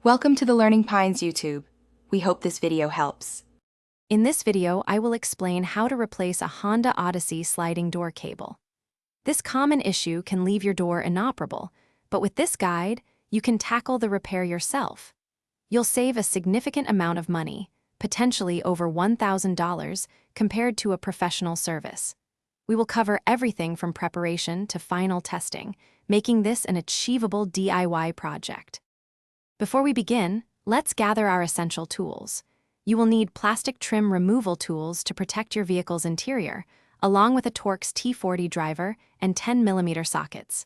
Welcome to the Learning Pines YouTube. We hope this video helps. In this video, I will explain how to replace a Honda Odyssey sliding door cable. This common issue can leave your door inoperable, but with this guide, you can tackle the repair yourself. You'll save a significant amount of money, potentially over $1,000, compared to a professional service. We will cover everything from preparation to final testing, making this an achievable DIY project. Before we begin, let's gather our essential tools. You will need plastic trim removal tools to protect your vehicle's interior, along with a Torx T40 driver and 10mm sockets.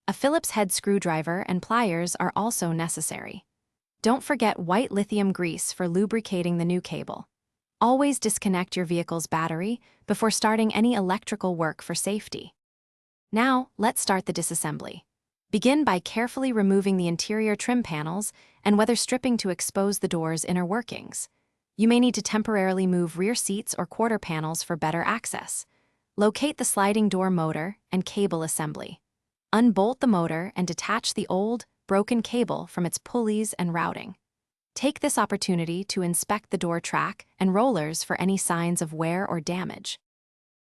A Phillips head screwdriver and pliers are also necessary. Don't forget white lithium grease for lubricating the new cable. Always disconnect your vehicle's battery before starting any electrical work for safety. Now, let's start the disassembly. Begin by carefully removing the interior trim panels and weather stripping to expose the door's inner workings. You may need to temporarily move rear seats or quarter panels for better access. Locate the sliding door motor and cable assembly. Unbolt the motor and detach the old, broken cable from its pulleys and routing. Take this opportunity to inspect the door track and rollers for any signs of wear or damage.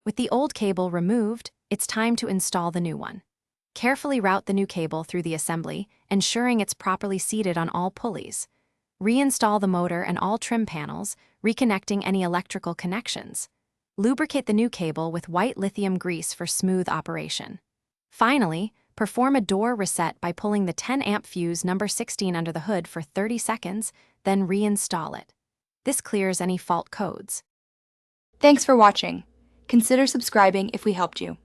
With the old cable removed, it's time to install the new one. Carefully route the new cable through the assembly, ensuring it's properly seated on all pulleys. Reinstall the motor and all trim panels, reconnecting any electrical connections. Lubricate the new cable with white lithium grease for smooth operation. Finally, perform a door reset by pulling the 10-amp fuse number 16 under the hood for 30 seconds, then reinstall it. This clears any fault codes. Thanks for watching. Consider subscribing if we helped you.